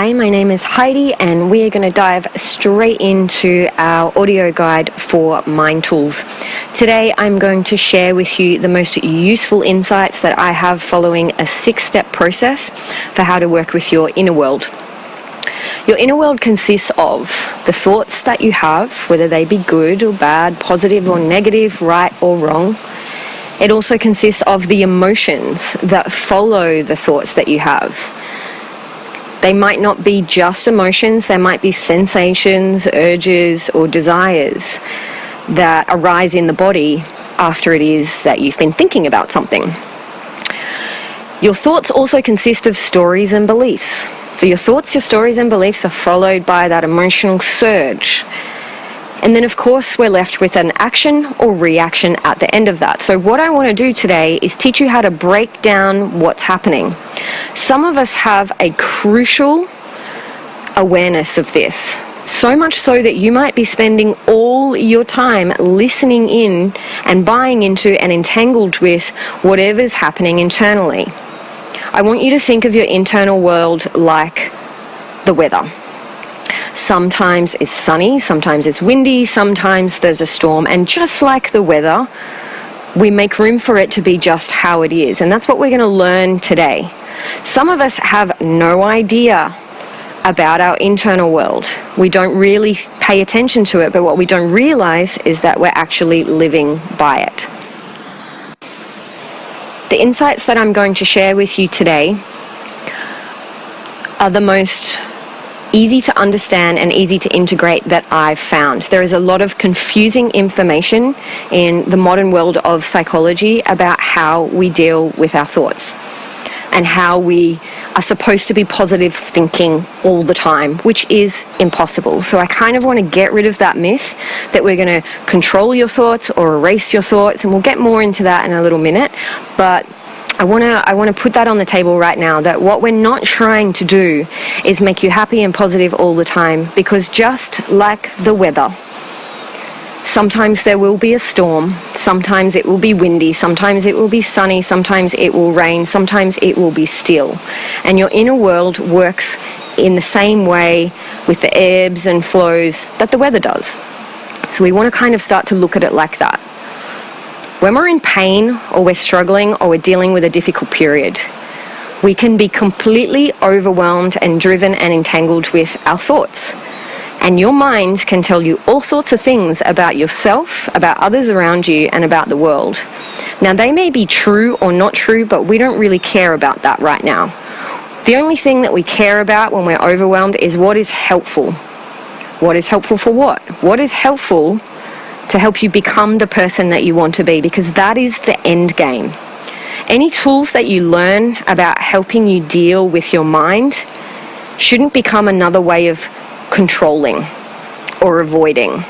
Hi, my name is Heidi, and we are going to dive straight into our audio guide for mind tools. Today, I'm going to share with you the most useful insights that I have following a 6-step process for how to work with your inner world. Your inner world consists of the thoughts that you have, whether they be good or bad, positive or negative, right or wrong. It also consists of the emotions that follow the thoughts that you have. They might not be just emotions, there might be sensations, urges, or desires that arise in the body after it is that you've been thinking about something. Your thoughts also consist of stories and beliefs. So your thoughts, your stories, and beliefs are followed by that emotional surge. And then, of course, we're left with an action or reaction at the end of that. So what I want to do today is teach you how to break down what's happening. Some of us have a crucial awareness of this, so much so that you might be spending all your time listening in and buying into and entangled with whatever's happening internally. I want you to think of your internal world like the weather. Sometimes it's sunny, sometimes it's windy, sometimes there's a storm, and just like the weather, we make room for it to be just how it is, and that's what we're going to learn today. Some of us have no idea about our internal world. We don't really pay attention to it, but what we don't realize is that we're actually living by it. The insights that I'm going to share with you today are the most easy to understand and easy to integrate that I've found. There is a lot of confusing information in the modern world of psychology about how we deal with our thoughts and how we are supposed to be positive thinking all the time, which is impossible. So I kind of want to get rid of that myth that we're going to control your thoughts or erase your thoughts, and we'll get more into that in a little minute. But I want to put that on the table right now, that what we're not trying to do is make you happy and positive all the time, because just like the weather, sometimes there will be a storm, sometimes it will be windy, sometimes it will be sunny, sometimes it will rain, sometimes it will be still. And your inner world works in the same way with the ebbs and flows that the weather does. So we want to kind of start to look at it like that. When we're in pain, or we're struggling, or we're dealing with a difficult period, we can be completely overwhelmed and driven and entangled with our thoughts. And your mind can tell you all sorts of things about yourself, about others around you, and about the world. Now, they may be true or not true, but we don't really care about that right now. The only thing that we care about when we're overwhelmed is what is helpful. What is helpful for what? What is helpful to help you become the person that you want to be, because that is the end game. Any tools that you learn about helping you deal with your mind shouldn't become another way of controlling or avoiding.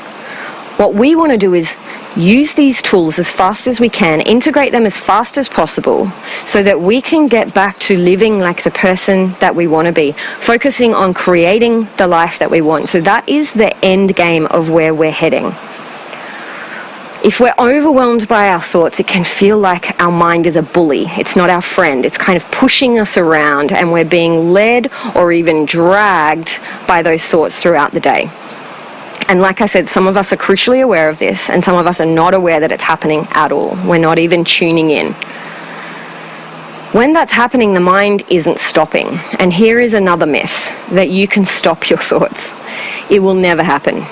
What we want to do is use these tools as fast as we can, integrate them as fast as possible, so that we can get back to living like the person that we want to be, focusing on creating the life that we want. So that is the end game of where we're heading. If we're overwhelmed by our thoughts, it can feel like our mind is a bully. It's not our friend. It's kind of pushing us around, and we're being led or even dragged by those thoughts throughout the day. And like I said, some of us are crucially aware of this, and some of us are not aware that it's happening at all. We're not even tuning in. When that's happening, the mind isn't stopping. And here is another myth, that you can stop your thoughts. It will never happen.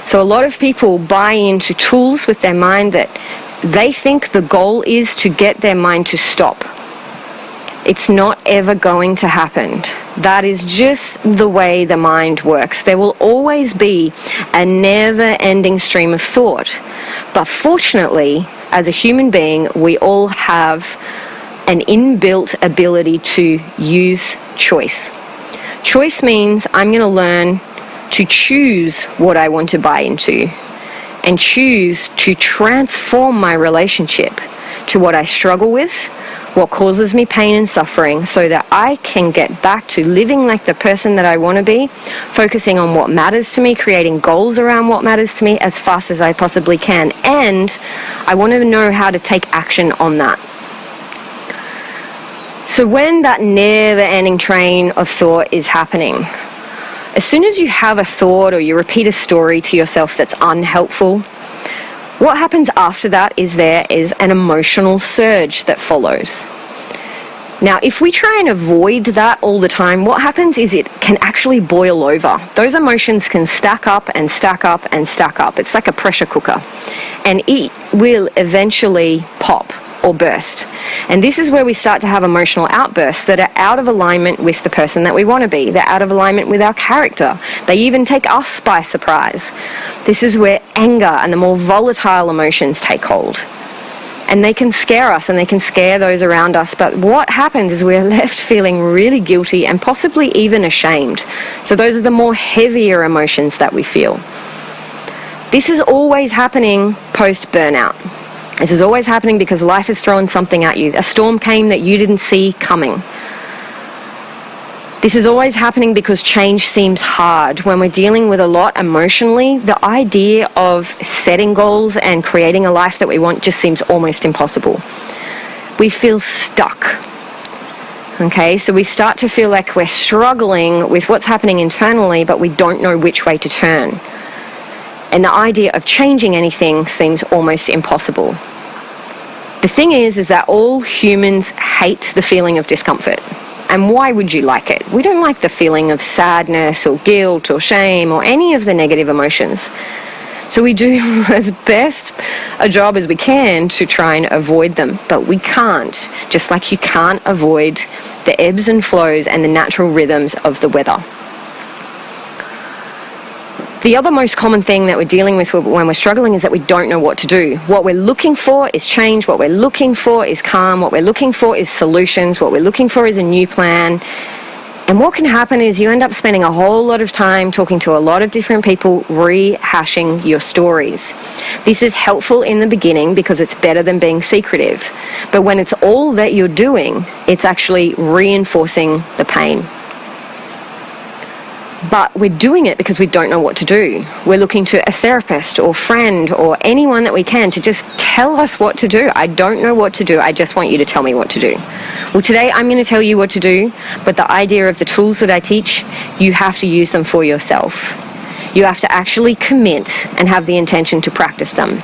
So a lot of people buy into tools with their mind that they think the goal is to get their mind to stop. It's not ever going to happen. That is just the way the mind works. There will always be a never-ending stream of thought. But fortunately, as a human being, we all have an inbuilt ability to use choice. Choice means I'm going to learn to choose what I want to buy into, and choose to transform my relationship to what I struggle with, what causes me pain and suffering, so that I can get back to living like the person that I want to be, focusing on what matters to me, creating goals around what matters to me as fast as I possibly can. And I want to know how to take action on that. So when that never-ending train of thought is happening, as soon as you have a thought or you repeat a story to yourself that's unhelpful, what happens after that is there is an emotional surge that follows. Now, if we try and avoid that all the time, what happens is it can actually boil over. Those emotions can stack up and stack up and stack up. It's like a pressure cooker. And it will eventually pop or burst. And this is where we start to have emotional outbursts that are out of alignment with the person that we want to be. They're out of alignment with our character. They even take us by surprise. This is where anger and the more volatile emotions take hold. And they can scare us and they can scare those around us. But what happens is we're left feeling really guilty and possibly even ashamed. So those are the more heavier emotions that we feel. This is always happening post-burnout. This is always happening because life has thrown something at you. A storm came that you didn't see coming. This is always happening because change seems hard. When we're dealing with a lot emotionally, the idea of setting goals and creating a life that we want just seems almost impossible. We feel stuck. Okay, so we start to feel like we're struggling with what's happening internally, but we don't know which way to turn. And the idea of changing anything seems almost impossible. The thing is that all humans hate the feeling of discomfort. And why would you like it? We don't like the feeling of sadness or guilt or shame or any of the negative emotions. So we do as best a job as we can to try and avoid them. But we can't, just like you can't avoid the ebbs and flows and the natural rhythms of the weather. The other most common thing that we're dealing with when we're struggling is that we don't know what to do. What we're looking for is change. What we're looking for is calm. What we're looking for is solutions. What we're looking for is a new plan. And what can happen is you end up spending a whole lot of time talking to a lot of different people, rehashing your stories. This is helpful in the beginning because it's better than being secretive. But when it's all that you're doing, it's actually reinforcing the pain. But we're doing it because we don't know what to do. We're looking to a therapist or friend or anyone that we can to just tell us what to do. I don't know what to do. I just want you to tell me what to do. Well, today I'm going to tell you what to do, but the idea of the tools that I teach, you have to use them for yourself. You have to actually commit and have the intention to practice them.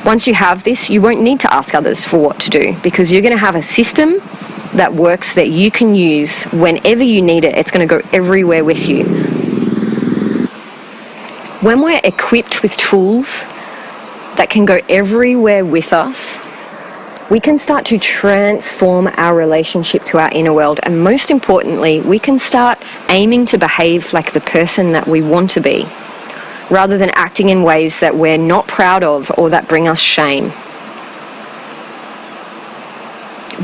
Once you have this, you won't need to ask others for what to do because you're going to have a system that works that you can use whenever you need it. It's going to go everywhere with you. When we're equipped with tools that can go everywhere with us, we can start to transform our relationship to our inner world. And most importantly, we can start aiming to behave like the person that we want to be, rather than acting in ways that we're not proud of or that bring us shame.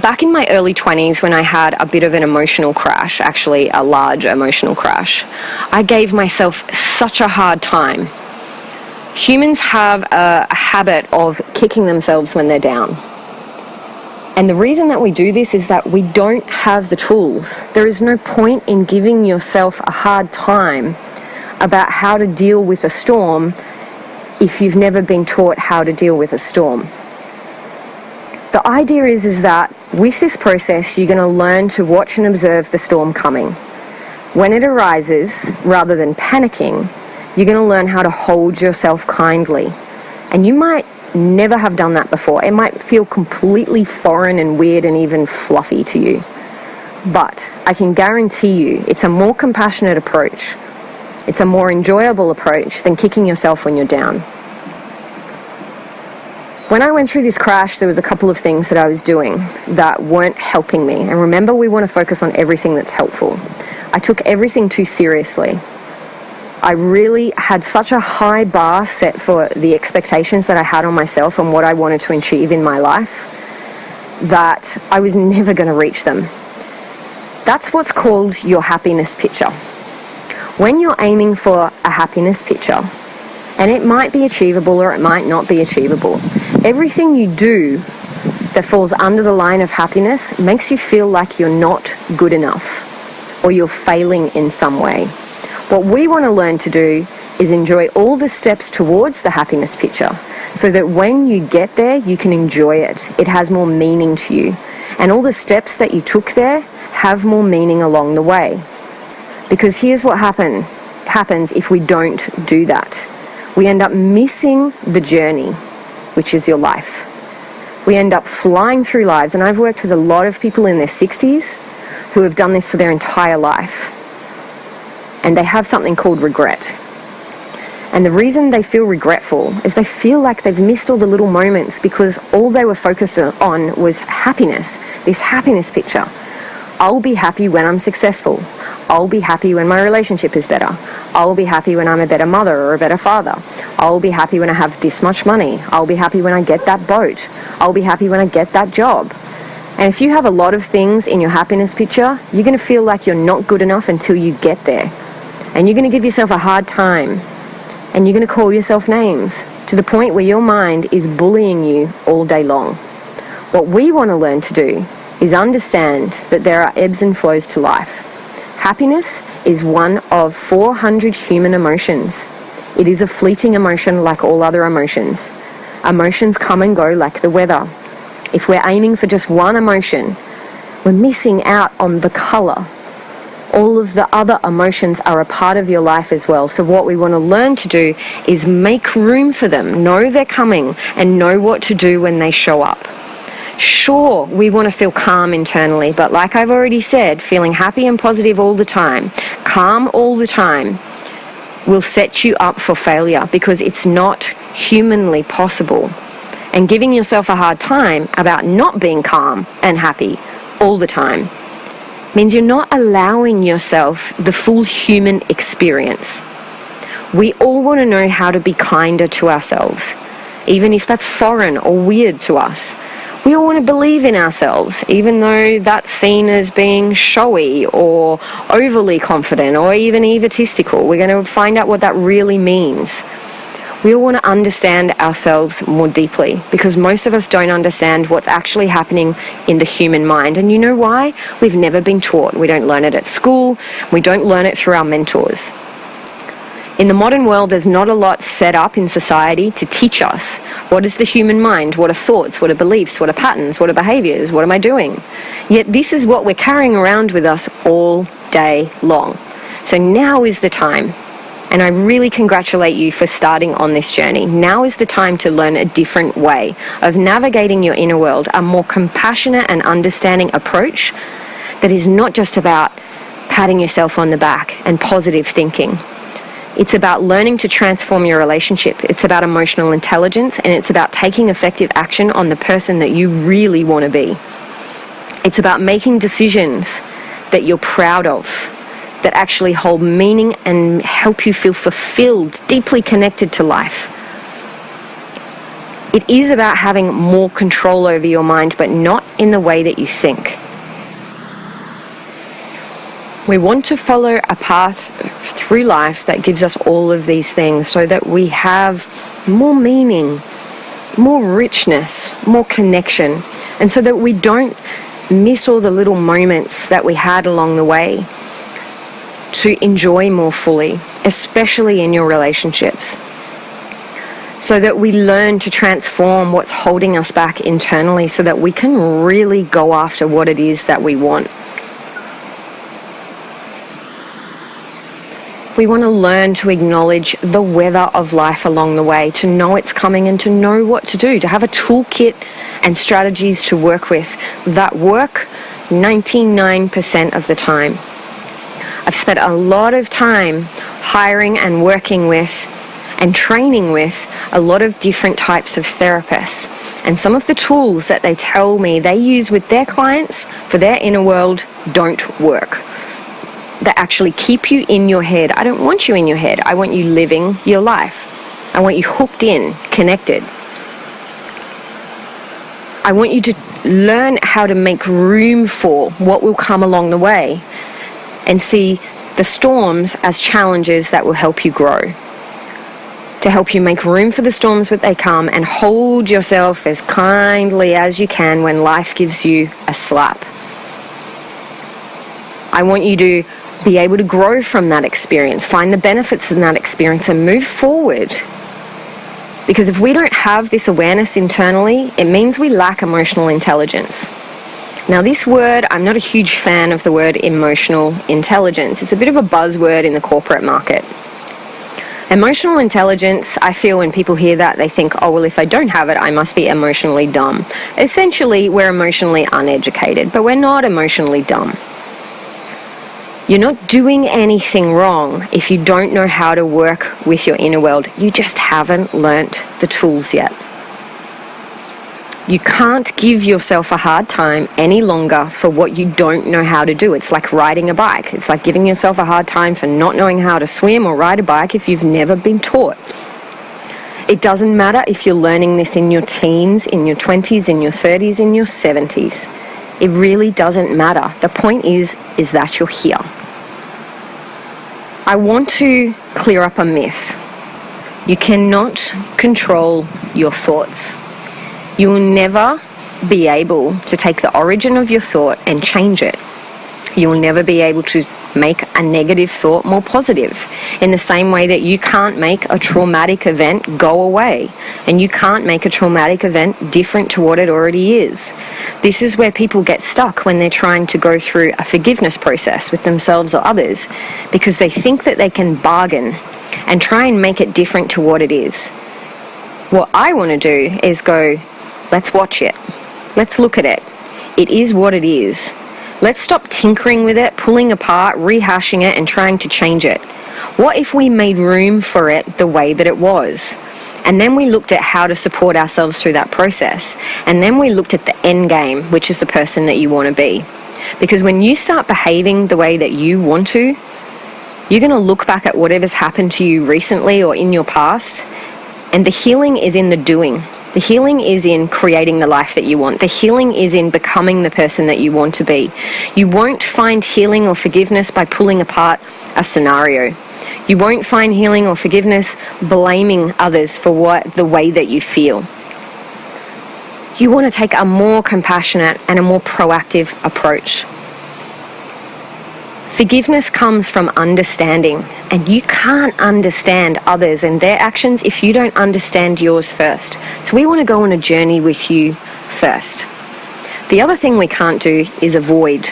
Back in my early 20s, when I had a bit of an emotional crash, actually a large emotional crash, I gave myself such a hard time. Humans have a habit of kicking themselves when they're down. And the reason that we do this is that we don't have the tools. There is no point in giving yourself a hard time about how to deal with a storm if you've never been taught how to deal with a storm. The idea is that with this process, you're going to learn to watch and observe the storm coming. When it arises, rather than panicking, you're going to learn how to hold yourself kindly. And you might never have done that before. It might feel completely foreign and weird and even fluffy to you. But I can guarantee you it's a more compassionate approach. It's a more enjoyable approach than kicking yourself when you're down. When I went through this crash, there was a couple of things that I was doing that weren't helping me. And remember, we want to focus on everything that's helpful. I took everything too seriously. I really had such a high bar set for the expectations that I had on myself and what I wanted to achieve in my life that I was never going to reach them. That's what's called your happiness picture. When you're aiming for a happiness picture, and it might be achievable or it might not be achievable, everything you do that falls under the line of happiness makes you feel like you're not good enough or you're failing in some way. What we want to learn to do is enjoy all the steps towards the happiness picture so that when you get there, you can enjoy it. It has more meaning to you. And all the steps that you took there have more meaning along the way. Because here's what happens if we don't do that. We end up missing the journey, which is your life. We end up flying through lives, and I've worked with a lot of people in their 60s who have done this for their entire life. And they have something called regret. And the reason they feel regretful is they feel like they've missed all the little moments because all they were focused on was happiness, this happiness picture. I'll be happy when I'm successful. I'll be happy when my relationship is better. I'll be happy when I'm a better mother or a better father. I'll be happy when I have this much money. I'll be happy when I get that boat. I'll be happy when I get that job. And if you have a lot of things in your happiness picture, you're going to feel like you're not good enough until you get there. And you're going to give yourself a hard time. And you're going to call yourself names to the point where your mind is bullying you all day long. What we want to learn to do is understand that there are ebbs and flows to life. Happiness is one of 400 human emotions. It is a fleeting emotion like all other emotions. Emotions come and go like the weather. If we're aiming for just one emotion, we're missing out on the color. All of the other emotions are a part of your life as well. So what we want to learn to do is make room for them, know they're coming, and know what to do when they show up. Sure, we want to feel calm internally, but like I've already said, feeling happy and positive all the time, calm all the time, will set you up for failure because it's not humanly possible. And giving yourself a hard time about not being calm and happy all the time means you're not allowing yourself the full human experience. We all want to know how to be kinder to ourselves, even if that's foreign or weird to us. We all want to believe in ourselves, even though that's seen as being showy or overly confident or even egotistical. We're going to find out what that really means. We all want to understand ourselves more deeply because most of us don't understand what's actually happening in the human mind. And you know why? We've never been taught. We don't learn it at school. We don't learn it through our mentors. In the modern world, there's not a lot set up in society to teach us. What is the human mind? What are thoughts? What are beliefs? What are patterns? What are behaviors? What am I doing? Yet this is what we're carrying around with us all day long. So now is the time. And I really congratulate you for starting on this journey. Now is the time to learn a different way of navigating your inner world, a more compassionate and understanding approach that is not just about patting yourself on the back and positive thinking. It's about learning to transform your relationship. It's about emotional intelligence, and it's about taking effective action on the person that you really want to be. It's about making decisions that you're proud of, that actually hold meaning and help you feel fulfilled, deeply connected to life. It is about having more control over your mind, but not in the way that you think. We want to follow a path through life that gives us all of these things so that we have more meaning, more richness, more connection, and so that we don't miss all the little moments that we had along the way to enjoy more fully, especially in your relationships. So that we learn to transform what's holding us back internally so that we can really go after what it is that we want. We want to learn to acknowledge the weather of life along the way, to know it's coming and to know what to do, to have a toolkit and strategies to work with that work 99% of the time. I've spent a lot of time hiring and working with and training with a lot of different types of therapists. And some of the tools that they tell me they use with their clients for their inner world don't work. They actually keep you in your head. I don't want you in your head. I want you living your life. I want you hooked in, connected. I want you to learn how to make room for what will come along the way and see the storms as challenges that will help you grow. To help you make room for the storms when they come and hold yourself as kindly as you can when life gives you a slap. I want you to be able to grow from that experience, find the benefits in that experience and move forward. Because if we don't have this awareness internally, it means we lack emotional intelligence. Now this word, I'm not a huge fan of the word emotional intelligence. It's a bit of a buzzword in the corporate market. Emotional intelligence, I feel when people hear that, they think, oh, well, if I don't have it, I must be emotionally dumb. Essentially, we're emotionally uneducated, but we're not emotionally dumb. You're not doing anything wrong if you don't know how to work with your inner world. You just haven't learnt the tools yet. You can't give yourself a hard time any longer for what you don't know how to do. It's like riding a bike. It's like giving yourself a hard time for not knowing how to swim or ride a bike if you've never been taught. It doesn't matter if you're learning this in your teens, in your 20s, in your 30s, in your 70s. It really doesn't matter. The point is that you're here. I want to clear up a myth. You cannot control your thoughts. You will never be able to take the origin of your thought and change it. You will never be able to make a negative thought more positive. In the same way that you can't make a traumatic event go away, and you can't make a traumatic event different to what it already is. This is where people get stuck when they're trying to go through a forgiveness process with themselves or others, because they think that they can bargain and try and make it different to what it is. What I want to do is go, let's watch it. Let's look at it. It is what it is. Let's stop tinkering with it, pulling apart, rehashing it, and trying to change it. What if we made room for it the way that it was? And then we looked at how to support ourselves through that process. And then we looked at the end game, which is the person that you want to be. Because when you start behaving the way that you want to, you're going to look back at whatever's happened to you recently or in your past, and the healing is in the doing. The healing is in creating the life that you want. The healing is in becoming the person that you want to be. You won't find healing or forgiveness by pulling apart a scenario. You won't find healing or forgiveness blaming others for the way that you feel. You want to take a more compassionate and a more proactive approach. Forgiveness comes from understanding, and you can't understand others and their actions if you don't understand yours first. So we want to go on a journey with you first. The other thing we can't do is avoid.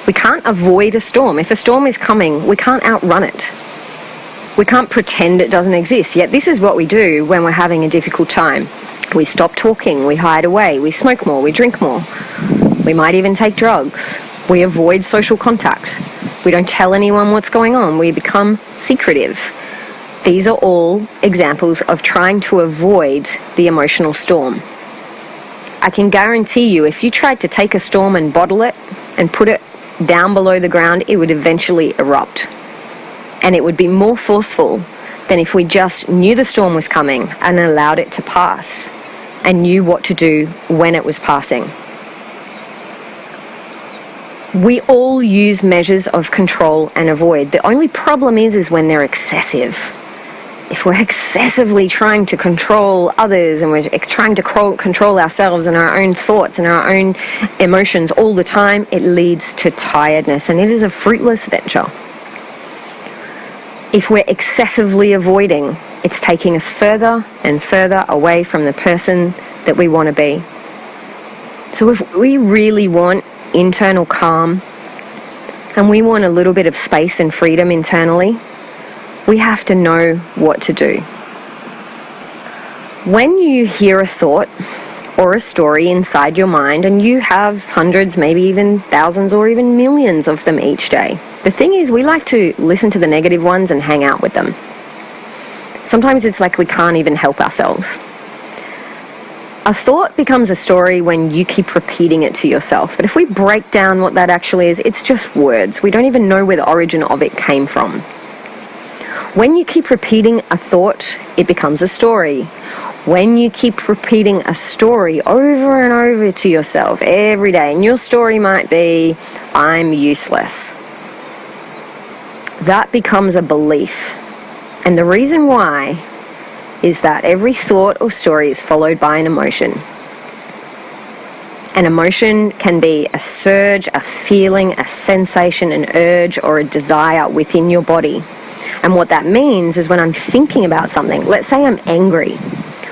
We can't avoid a storm. If a storm is coming, we can't outrun it. We can't pretend it doesn't exist. Yet this is what we do when we're having a difficult time. We stop talking, we hide away, we smoke more, we drink more. We might even take drugs. We avoid social contact. We don't tell anyone what's going on. We become secretive. These are all examples of trying to avoid the emotional storm. I can guarantee you, if you tried to take a storm and bottle it and put it down below the ground, it would eventually erupt. And it would be more forceful than if we just knew the storm was coming and allowed it to pass and knew what to do when it was passing. We all use measures of control and avoid. The only problem is when they're excessive. If we're excessively trying to control others and we're trying to control ourselves and our own thoughts and our own emotions all the time, it leads to tiredness, and it is a fruitless venture. If we're excessively avoiding, it's taking us further and further away from the person that we want to be. So if we really want internal calm and we want a little bit of space and freedom internally, we have to know what to do. When you hear a thought or a story inside your mind, and you have hundreds, maybe even thousands or even millions of them each day, the thing is, we like to listen to the negative ones and hang out with them. Sometimes it's like we can't even help ourselves. A thought becomes a story when you keep repeating it to yourself. But if we break down what that actually is, it's just words. We don't even know where the origin of it came from. When you keep repeating a thought, it becomes a story. When you keep repeating a story over and over to yourself every day, and your story might be, I'm useless, that becomes a belief. And the reason why is that every thought or story is followed by an emotion. An emotion can be a surge, a feeling, a sensation, an urge, or a desire within your body. And what that means is when I'm thinking about something, let's say I'm angry.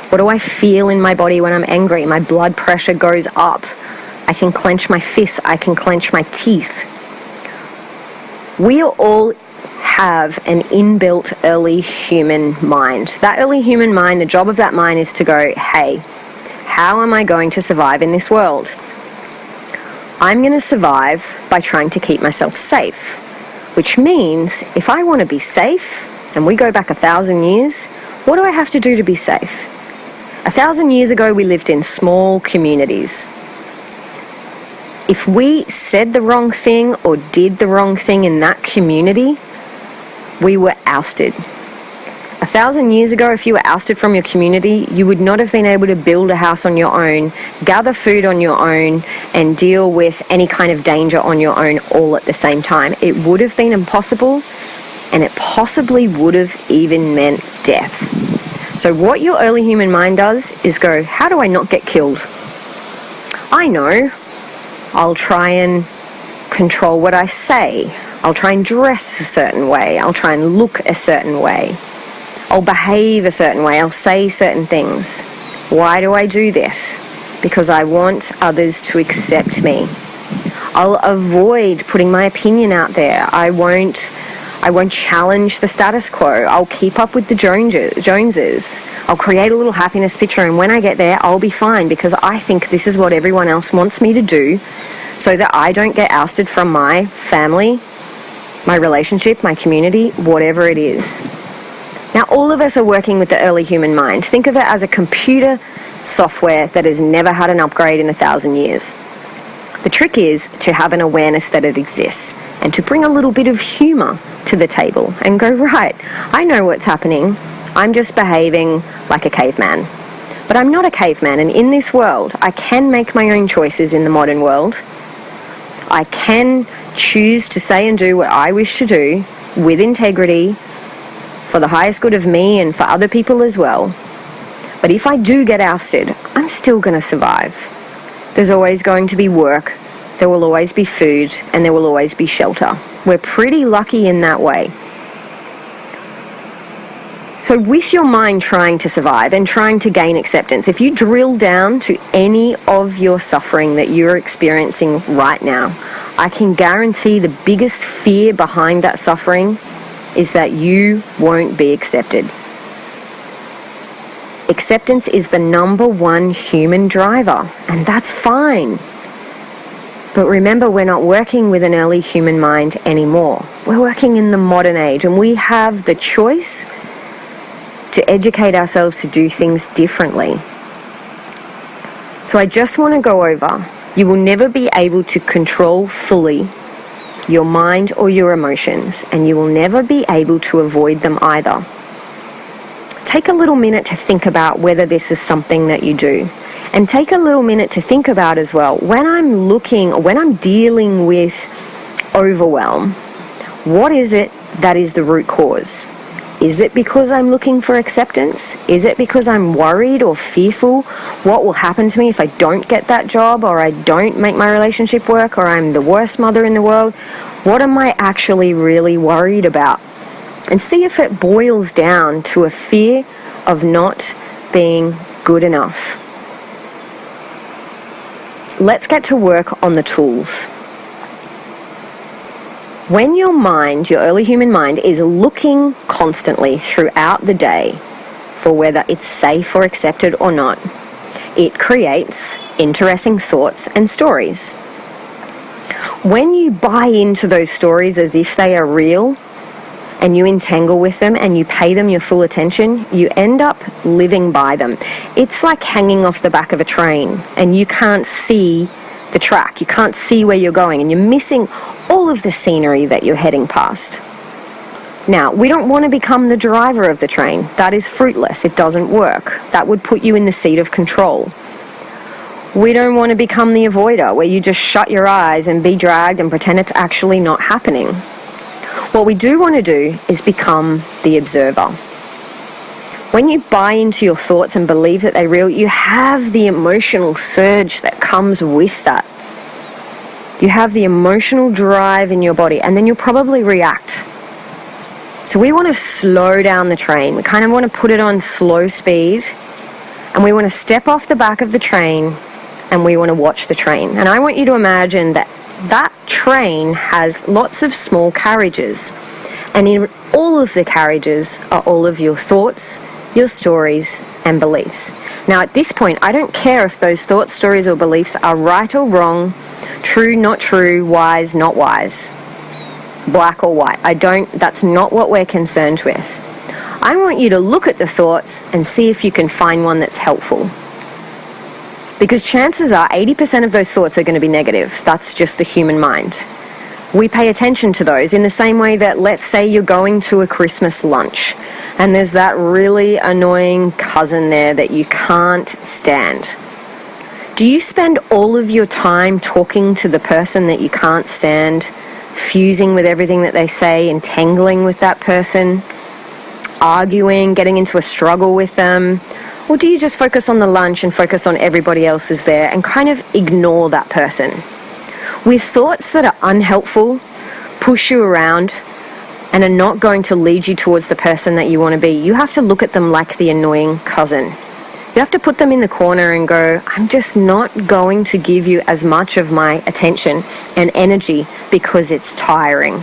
What do I feel in my body when I'm angry? My blood pressure goes up. I can clench my fists. I can clench my teeth. We all have an inbuilt early human mind. That early human mind, the job of that mind is to go, hey, how am I going to survive in this world? I'm going to survive by trying to keep myself safe, which means if I want to be safe, and we go back 1,000 years, what do I have to do to be safe? 1,000 years ago, we lived in small communities. If we said the wrong thing or did the wrong thing in that community, we were ousted. 1,000 years ago, if you were ousted from your community, you would not have been able to build a house on your own, gather food on your own, and deal with any kind of danger on your own all at the same time. It would have been impossible, and it possibly would have even meant death. So what your early human mind does is go, how do I not get killed? I know. I'll try and control what I say. I'll try and dress a certain way. I'll try and look a certain way. I'll behave a certain way. I'll say certain things. Why do I do this? Because I want others to accept me. I'll avoid putting my opinion out there. I won't challenge the status quo. I'll keep up with the Joneses. I'll create a little happiness picture, and when I get there, I'll be fine because I think this is what everyone else wants me to do so that I don't get ousted from my family, my relationship, my community, whatever it is. Now, all of us are working with the early human mind. Think of it as a computer software that has never had an upgrade in 1,000 years. The trick is to have an awareness that it exists and to bring a little bit of humor to the table and go, right, I know what's happening. I'm just behaving like a caveman. But I'm not a caveman, and in this world, I can make my own choices in the modern world. I can choose to say and do what I wish to do with integrity for the highest good of me and for other people as well. But if I do get ousted, I'm still going to survive. There's always going to be work, there will always be food, and there will always be shelter. We're pretty lucky in that way. So with your mind trying to survive and trying to gain acceptance, if you drill down to any of your suffering that you're experiencing right now, I can guarantee the biggest fear behind that suffering is that you won't be accepted. Acceptance is the #1 human driver, and that's fine. But remember, we're not working with an early human mind anymore. We're working in the modern age, and we have the choice to educate ourselves to do things differently. So I just want to go over, you will never be able to control fully your mind or your emotions, and you will never be able to avoid them either. Take a little minute to think about whether this is something that you do. And take a little minute to think about as well, when I'm dealing with overwhelm, what is it that is the root cause? Is it because I'm looking for acceptance? Is it because I'm worried or fearful what will happen to me if I don't get that job, or I don't make my relationship work, or I'm the worst mother in the world? What am I actually really worried about? And see if it boils down to a fear of not being good enough. Let's get to work on the tools. When your mind, your early human mind, is looking constantly throughout the day for whether it's safe or accepted or not, it creates interesting thoughts and stories. When you buy into those stories as if they are real, and you entangle with them and you pay them your full attention, you end up living by them. It's like hanging off the back of a train and you can't see the track, you can't see where you're going, and you're missing all of the scenery that you're heading past. Now, we don't want to become the driver of the train. That is fruitless. It doesn't work. That would put you in the seat of control. We don't want to become the avoider, where you just shut your eyes and be dragged and pretend it's actually not happening. What we do want to do is become the observer. When you buy into your thoughts and believe that they're real, you have the emotional surge that comes with that. You have the emotional drive in your body, and then you'll probably react. So we want to slow down the train. We kind of want to put it on slow speed, and we want to step off the back of the train and we want to watch the train. And I want you to imagine that that train has lots of small carriages, and in all of the carriages are all of your thoughts, your stories, and beliefs. Now at this point, I don't care if those thoughts, stories, or beliefs are right or wrong, true, not true, wise, not wise, black or white. That's not what we're concerned with. I want you to look at the thoughts and see if you can find one that's helpful. Because chances are 80% of those thoughts are going to be negative. That's just the human mind. We pay attention to those in the same way that, let's say you're going to a Christmas lunch and there's that really annoying cousin there that you can't stand. Do you spend all of your time talking to the person that you can't stand, fusing with everything that they say, entangling with that person, arguing, getting into a struggle with them? Or do you just focus on the lunch and focus on everybody else is there and kind of ignore that person? With thoughts that are unhelpful, push you around, and are not going to lead you towards the person that you want to be, you have to look at them like the annoying cousin. You have to put them in the corner and go, I'm just not going to give you as much of my attention and energy because it's tiring.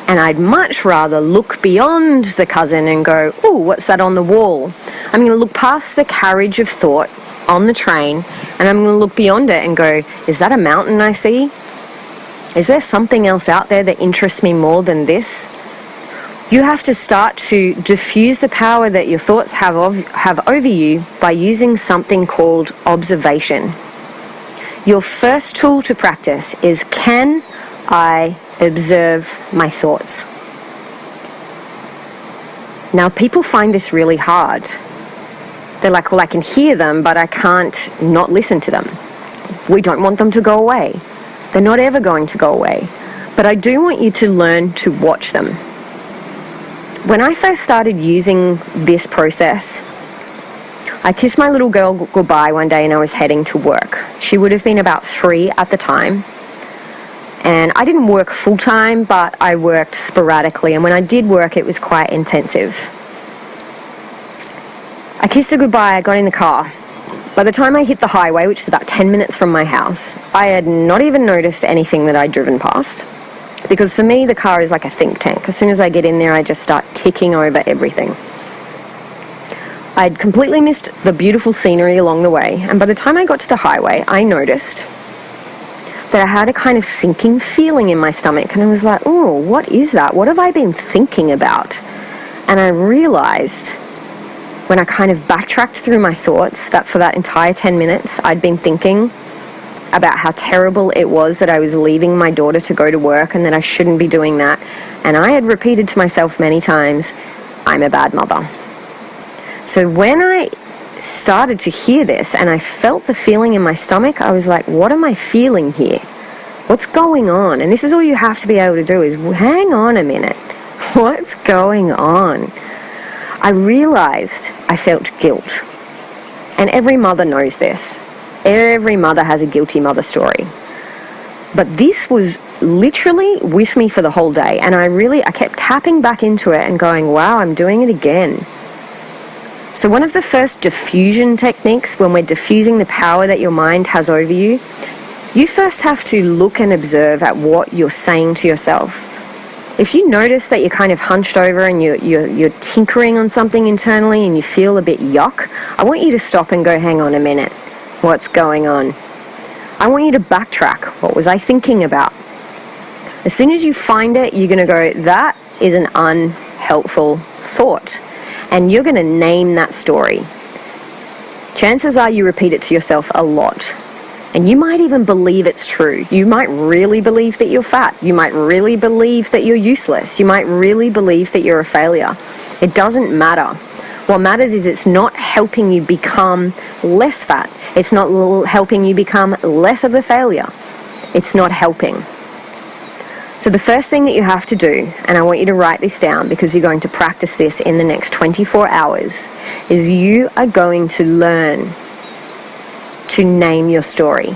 And I'd much rather look beyond the cousin and go, oh, what's that on the wall? I'm going to look past the carriage of thought on the train, and I'm going to look beyond it and go, is that a mountain I see? Is there something else out there that interests me more than this? You have to start to diffuse the power that your thoughts have over you by using something called observation. Your first tool to practice is, can I observe my thoughts? Now, people find this really hard. They're like, well, I can hear them, but I can't not listen to them. We don't want them to go away. They're not ever going to go away. But I do want you to learn to watch them. When I first started using this process, I kissed my little girl goodbye one day and I was heading to work. She would have been about 3 at the time. And I didn't work full-time, but I worked sporadically. And when I did work, it was quite intensive. I kissed her goodbye, I got in the car. By the time I hit the highway, which is about 10 minutes from my house, I had not even noticed anything that I'd driven past. Because for me, the car is like a think tank. As soon as I get in there, I just start ticking over everything. I'd completely missed the beautiful scenery along the way. And by the time I got to the highway, I noticed that I had a kind of sinking feeling in my stomach. And I was like, oh, what is that? What have I been thinking about? And I realized, when I kind of backtracked through my thoughts, that for that entire 10 minutes, I'd been thinking about how terrible it was that I was leaving my daughter to go to work and that I shouldn't be doing that. And I had repeated to myself many times, I'm a bad mother. So when I started to hear this and I felt the feeling in my stomach, I was like, what am I feeling here? What's going on? And this is all you have to be able to do is, hang on a minute. What's going on? I realized I felt guilt. And every mother knows this. Every mother has a guilty mother story. But this was literally with me for the whole day. And I kept tapping back into it and going, wow, I'm doing it again. So one of the first diffusion techniques, when we're diffusing the power that your mind has over you, you first have to look and observe at what you're saying to yourself. If you notice that you're kind of hunched over and you're tinkering on something internally and you feel a bit yuck, I want you to stop and go, hang on a minute. What's going on? I want you to backtrack. What was I thinking about? As soon as you find it, you're going to go, that is an unhelpful thought. And you're going to name that story. Chances are you repeat it to yourself a lot. And you might even believe it's true. You might really believe that you're fat. You might really believe that you're useless. You might really believe that you're a failure. It doesn't matter. What matters is it's not helping you become less fat. It's not helping you become less of a failure. It's not helping. So the first thing that you have to do, and I want you to write this down because you're going to practice this in the next 24 hours, is you are going to learn to name your story.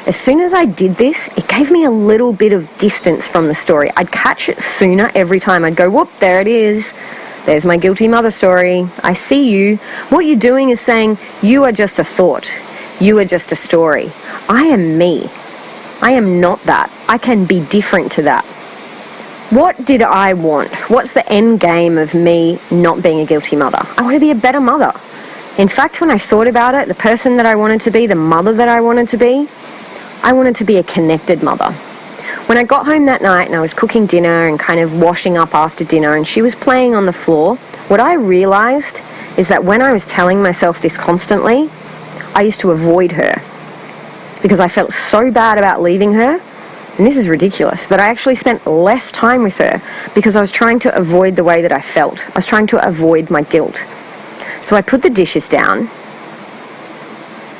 As soon as I did this, it gave me a little bit of distance from the story. I'd catch it sooner every time. I'd go, whoop, there it is. There's my guilty mother story. I see you. What you're doing is saying, you are just a thought. You are just a story. I am me. I am not that. I can be different to that. What did I want? What's the end game of me not being a guilty mother? I want to be a better mother. In fact, when I thought about it, the person that I wanted to be, the mother that I wanted to be a connected mother. When I got home that night and I was cooking dinner and kind of washing up after dinner and she was playing on the floor, what I realized is that when I was telling myself this constantly, I used to avoid her because I felt so bad about leaving her. And this is ridiculous, that I actually spent less time with her because I was trying to avoid the way that I felt. I was trying to avoid my guilt. So I put the dishes down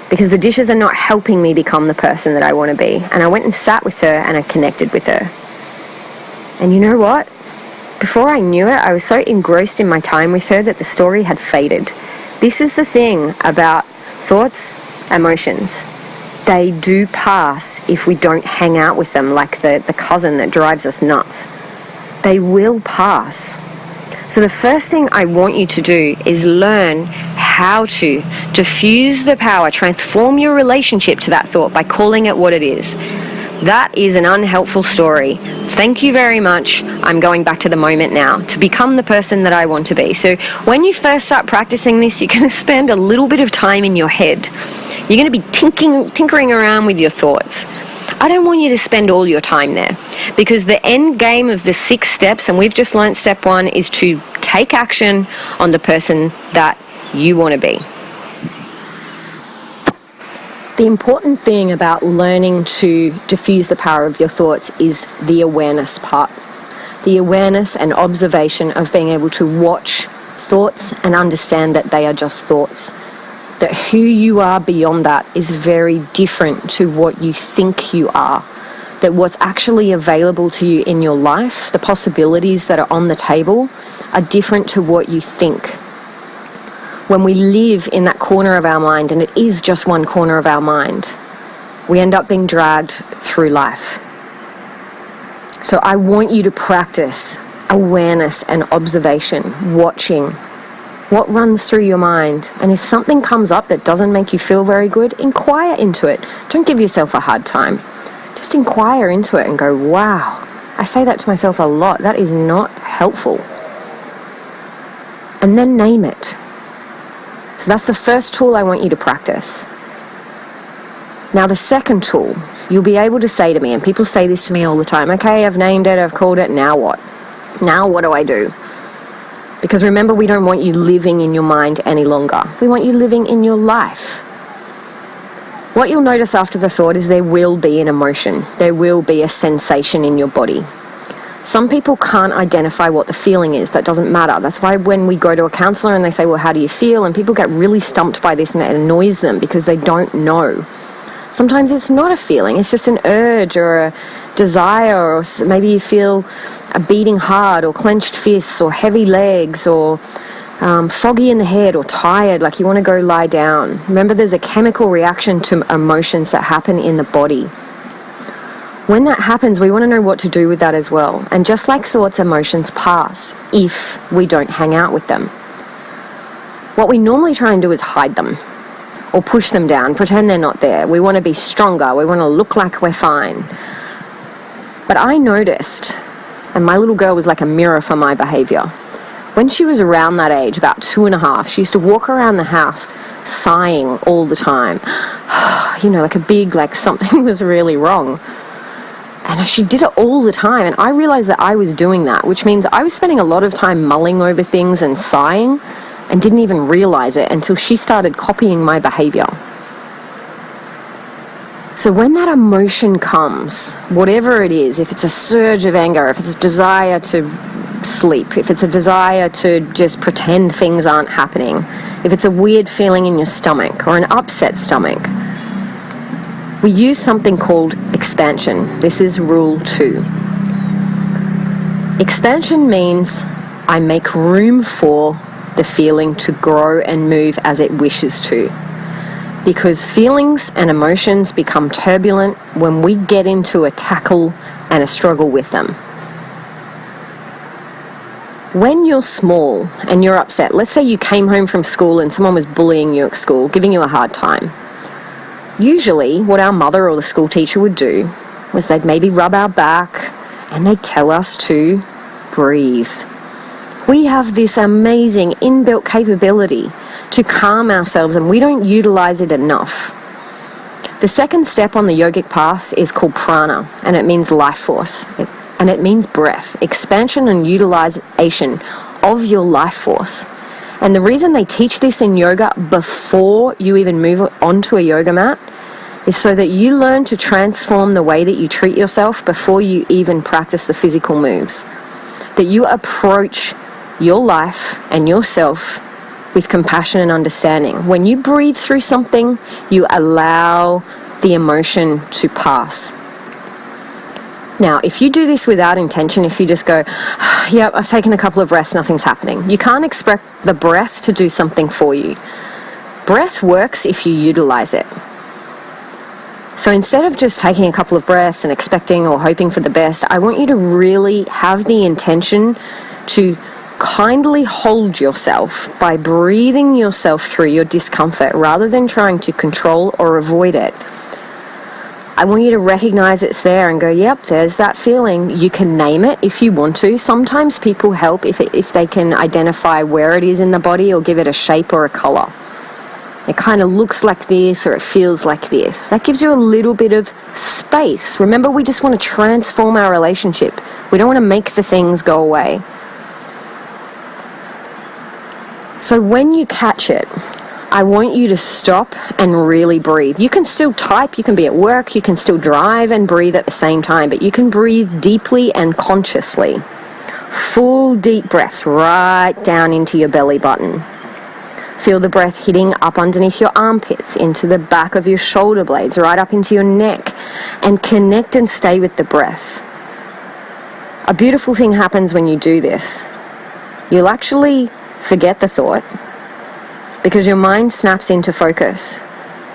because the dishes are not helping me become the person that I want to be. And I went and sat with her and I connected with her. And you know what? Before I knew it, I was so engrossed in my time with her that the story had faded. This is the thing about thoughts, emotions. They do pass if we don't hang out with them like the cousin that drives us nuts. They will pass. So the first thing I want you to do is learn how to diffuse the power, transform your relationship to that thought by calling it what it is. That is an unhelpful story. Thank you very much. I'm going back to the moment now to become the person that I want to be. So when you first start practicing this, you're going to spend a little bit of time in your head. You're going to be tinkering around with your thoughts. I don't want you to spend all your time there because the end game of the 6 steps, and we've just learnt step 1, is to take action on the person that you want to be. The important thing about learning to diffuse the power of your thoughts is the awareness part. The awareness and observation of being able to watch thoughts and understand that they are just thoughts. That who you are beyond that is very different to what you think you are. That what's actually available to you in your life, the possibilities that are on the table, are different to what you think. When we live in that corner of our mind, and it is just one corner of our mind, we end up being dragged through life. So I want you to practice awareness and observation, watching what runs through your mind. And if something comes up that doesn't make you feel very good, inquire into it. Don't give yourself a hard time. Just inquire into it and go, wow, I say that to myself a lot. That is not helpful. And then name it. So that's the first tool I want you to practice. Now the second tool, you'll be able to say to me, and people say this to me all the time, okay, I've named it, I've called it, now what? Now what do I do? Because remember, we don't want you living in your mind any longer. We want you living in your life. What you'll notice after the thought is there will be an emotion. There will be a sensation in your body. Some people can't identify what the feeling is. That doesn't matter. That's why when we go to a counsellor and they say, well, how do you feel? And people get really stumped by this and it annoys them because they don't know. Sometimes it's not a feeling. It's just an urge or a desire, or maybe you feel a beating heart or clenched fists or heavy legs or foggy in the head or tired, like you want to go lie down. Remember, there's a chemical reaction to emotions that happen in the body. When that happens, we want to know what to do with that as well. And just like thoughts, emotions pass if we don't hang out with them. What we normally try and do is hide them or push them down, pretend they're not there. We want to be stronger. We want to look like we're fine. But I noticed, and my little girl was like a mirror for my behavior. When she was around that age, about 2.5, she used to walk around the house sighing all the time. You know, like a big, like something was really wrong. And she did it all the time. And I realized that I was doing that, which means I was spending a lot of time mulling over things and sighing and didn't even realize it until she started copying my behavior. So when that emotion comes, whatever it is, if it's a surge of anger, if it's a desire to sleep, if it's a desire to just pretend things aren't happening, if it's a weird feeling in your stomach or an upset stomach, we use something called expansion. This is rule 2. Expansion means I make room for the feeling to grow and move as it wishes to. Because feelings and emotions become turbulent when we get into a tackle and a struggle with them. When you're small and you're upset, let's say you came home from school and someone was bullying you at school, giving you a hard time. Usually what our mother or the school teacher would do was they'd maybe rub our back and they'd tell us to breathe. We have this amazing inbuilt capability to calm ourselves, and we don't utilize it enough. The second step on the yogic path is called prana, and it means life force, and it means breath, expansion and utilization of your life force. And the reason they teach this in yoga before you even move onto a yoga mat is so that you learn to transform the way that you treat yourself before you even practice the physical moves. That you approach your life and yourself with compassion and understanding. When you breathe through something, you allow the emotion to pass. Now, if you do this without intention, if you just go, yeah, I've taken a couple of breaths, nothing's happening, you can't expect the breath to do something for you. Breath works if you utilize it. So instead of just taking a couple of breaths and expecting or hoping for the best, I want you to really have the intention to kindly hold yourself by breathing yourself through your discomfort rather than trying to control or avoid it. I want you to recognize it's there and go, yep, there's that feeling. You can name it if you want to. Sometimes people help if they can identify where it is in the body or give it a shape or a color. It kind of looks like this or it feels like this. That gives you a little bit of space. Remember, we just want to transform our relationship. We don't want to make the things go away. So when you catch it, I want you to stop and really breathe. You can still type, you can be at work, you can still drive and breathe at the same time, but you can breathe deeply and consciously. Full deep breaths right down into your belly button. Feel the breath hitting up underneath your armpits, into the back of your shoulder blades, right up into your neck, and connect and stay with the breath. A beautiful thing happens when you do this. You'll actually forget the thought because your mind snaps into focus.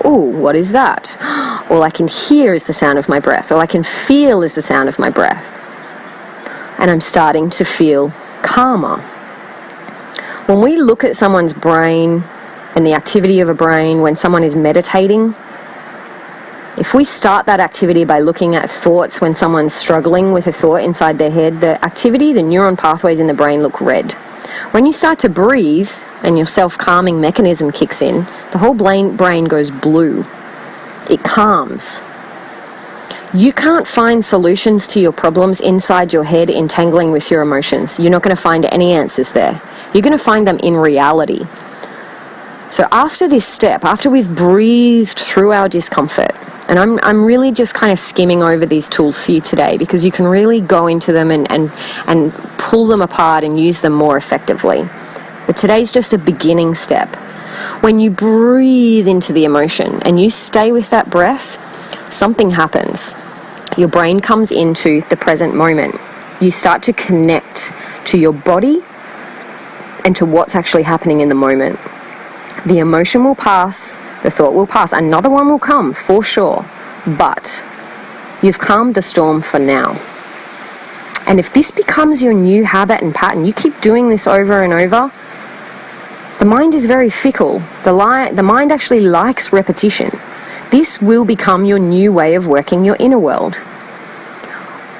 Oh, what is that? All I can hear is the sound of my breath. All I can feel is the sound of my breath. And I'm starting to feel calmer. When we look at someone's brain and the activity of a brain when someone is meditating, if we start that activity by looking at thoughts when someone's struggling with a thought inside their head, the activity, the neuron pathways in the brain look red. When you start to breathe and your self-calming mechanism kicks in, the whole brain goes blue. It calms. You can't find solutions to your problems inside your head entangling with your emotions. You're not going to find any answers there. You're going to find them in reality. So after this step, after we've breathed through our discomfort, and I'm really just kind of skimming over these tools for you today because you can really go into them and pull them apart and use them more effectively. But today's just a beginning step. When you breathe into the emotion and you stay with that breath, something happens. Your brain comes into the present moment. You start to connect to your body and to what's actually happening in the moment. The emotion will pass, the thought will pass, another one will come for sure, but you've calmed the storm for now. And if this becomes your new habit and pattern, you keep doing this over and over, the mind is very fickle. The mind actually likes repetition. This will become your new way of working your inner world.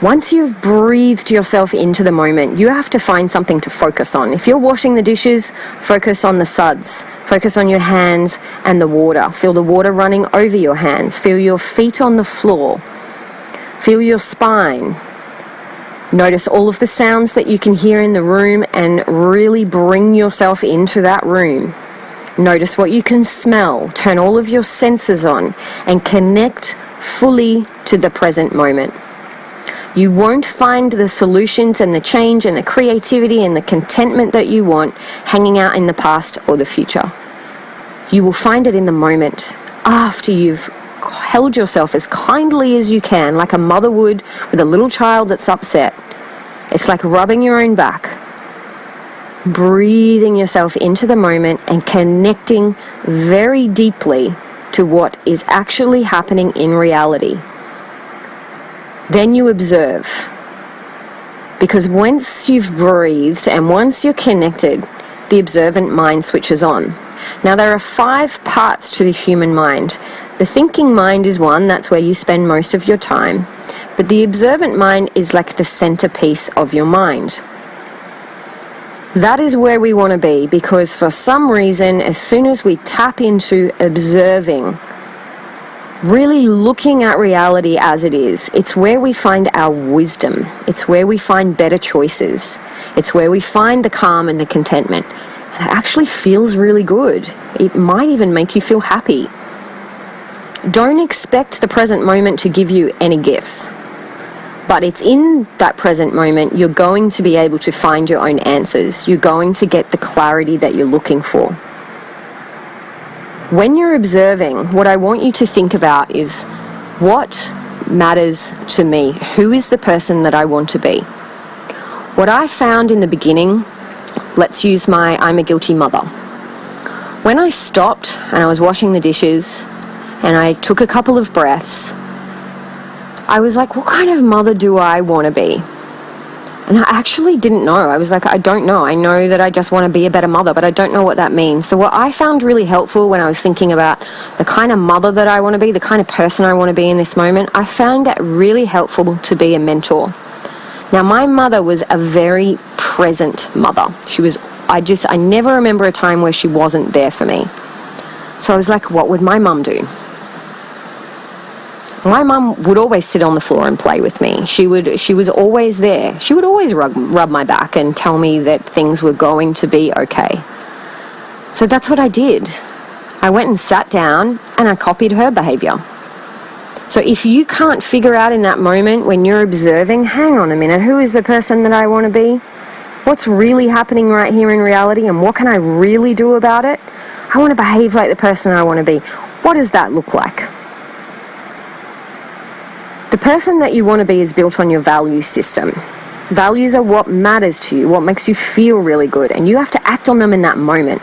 Once you've breathed yourself into the moment, you have to find something to focus on. If you're washing the dishes, focus on the suds. Focus on your hands and the water. Feel the water running over your hands. Feel your feet on the floor. Feel your spine. Notice all of the sounds that you can hear in the room and really bring yourself into that room. Notice what you can smell. Turn all of your senses on and connect fully to the present moment. You won't find the solutions and the change and the creativity and the contentment that you want hanging out in the past or the future. You will find it in the moment after you've held yourself as kindly as you can, like a mother would with a little child that's upset. It's like rubbing your own back, breathing yourself into the moment and connecting very deeply to what is actually happening in reality. Then you observe, because once you've breathed and once you're connected, the observant mind switches on. Now there are 5 parts to the human mind. The thinking mind is one, that's where you spend most of your time. But the observant mind is like the centerpiece of your mind. That is where we want to be, because for some reason, as soon as we tap into observing, really looking at reality as it is, it's where we find our wisdom. It's where we find better choices. It's where we find the calm and the contentment. And it actually feels really good. It might even make you feel happy. Don't expect the present moment to give you any gifts. But it's in that present moment you're going to be able to find your own answers. You're going to get the clarity that you're looking for. When you're observing, what I want you to think about is, what matters to me? Who is the person that I want to be? What I found in the beginning, let's use my I'm a guilty mother. When I stopped and I was washing the dishes and I took a couple of breaths, I was like, what kind of mother do I want to be? And I actually didn't know. I was like, I don't know. I know that I just want to be a better mother, but I don't know what that means. So what I found really helpful when I was thinking about the kind of mother that I want to be, the kind of person I want to be in this moment, I found it really helpful to be a mentor. Now, my mother was a very present mother. I never remember a time where she wasn't there for me. So I was like, what would my mum do? My mum would always sit on the floor and play with me. She was always there. She would always rub my back and tell me that things were going to be okay. So that's what I did. I went and sat down and I copied her behavior. So if you can't figure out in that moment when you're observing, hang on a minute, who is the person that I want to be? What's really happening right here in reality, and what can I really do about it? I want to behave like the person I want to be. What does that look like? The person that you want to be is built on your value system. Values are what matters to you, what makes you feel really good, and you have to act on them in that moment.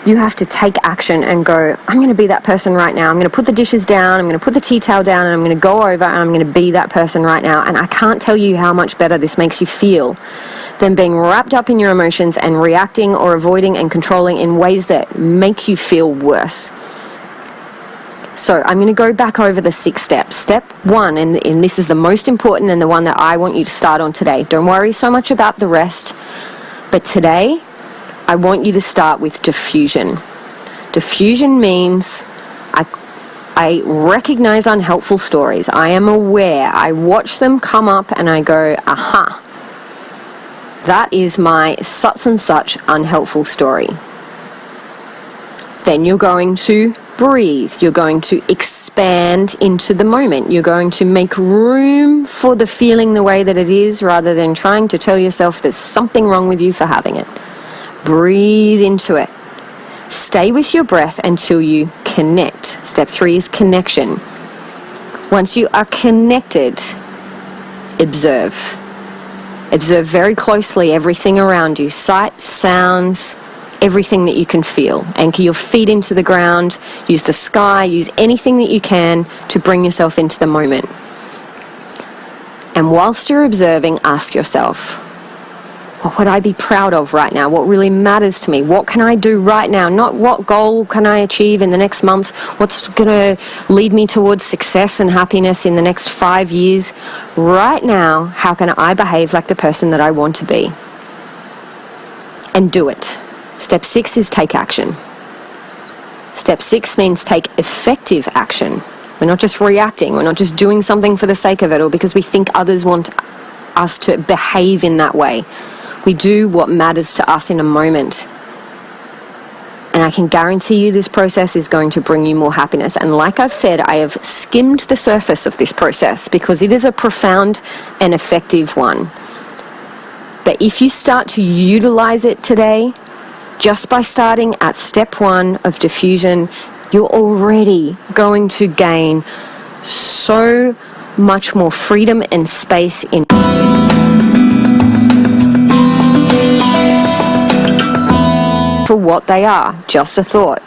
You have to take action and go, I'm going to be that person right now. I'm going to put the dishes down, I'm going to put the tea towel down, and I'm going to go over and I'm going to be that person right now. And I can't tell you how much better this makes you feel than being wrapped up in your emotions and reacting or avoiding and controlling in ways that make you feel worse. So I'm going to go back over the 6 steps. Step 1, and this is the most important and the one that I want you to start on today. Don't worry so much about the rest. But today, I want you to start with diffusion. Diffusion means I recognize unhelpful stories. I am aware. I watch them come up and I go, aha, that is my such and such unhelpful story. Then you're going to breathe. You're going to expand into the moment. You're going to make room for the feeling the way that it is, rather than trying to tell yourself there's something wrong with you for having it. Breathe into it. Stay with your breath until you connect. Step 3 is connection. Once you are connected, observe. Observe very closely everything around you. Sight, sounds, everything that you can feel. Anchor your feet into the ground. Use the sky. Use anything that you can to bring yourself into the moment. And whilst you're observing, ask yourself, what would I be proud of right now? What really matters to me? What can I do right now? Not what goal can I achieve in the next month? What's going to lead me towards success and happiness in the next 5 years? Right now, how can I behave like the person that I want to be? And do it. Step 6 is take action. Step 6 means take effective action. We're not just reacting. We're not just doing something for the sake of it or because we think others want us to behave in that way. We do what matters to us in a moment. And I can guarantee you this process is going to bring you more happiness. And like I've said, I have skimmed the surface of this process because it is a profound and effective one. But if you start to utilize it today, just by starting at step 1 of diffusion, you're already going to gain so much more freedom and space in for what they are, just a thought.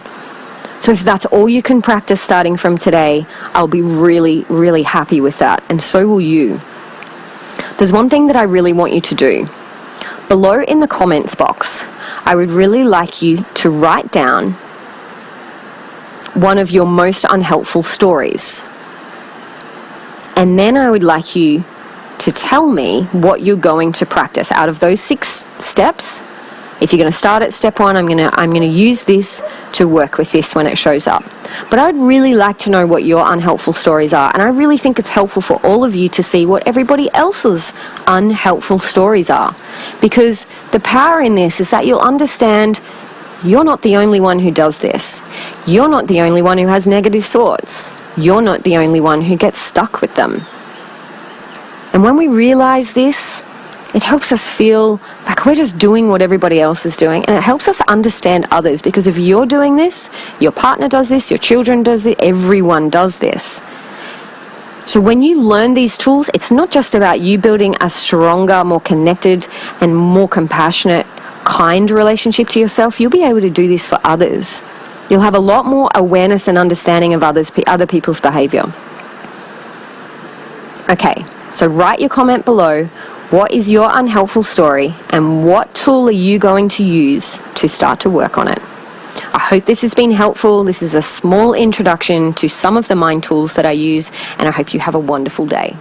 So if that's all you can practice starting from today, I'll be really, really happy with that, and so will you. There's one thing that I really want you to do. Below in the comments box, I would really like you to write down one of your most unhelpful stories. And then I would like you to tell me what you're going to practice out of those 6 steps. If you're going to start at step 1, I'm going to use this to work with this when it shows up. But I'd really like to know what your unhelpful stories are, and I really think it's helpful for all of you to see what everybody else's unhelpful stories are, because the power in this is that you'll understand you're not the only one who does this. You're not the only one who has negative thoughts. You're not the only one who gets stuck with them. And when we realize this, it helps us feel like we're just doing what everybody else is doing, and it helps us understand others, because if you're doing this, your partner does this, your children does this, everyone does this. So when you learn these tools, it's not just about you building a stronger, more connected, and more compassionate, kind relationship to yourself. You'll be able to do this for others. You'll have a lot more awareness and understanding of other people's behavior. Okay, so write your comment below. What is your unhelpful story, and what tool are you going to use to start to work on it? I hope this has been helpful. This is a small introduction to some of the mind tools that I use, and I hope you have a wonderful day.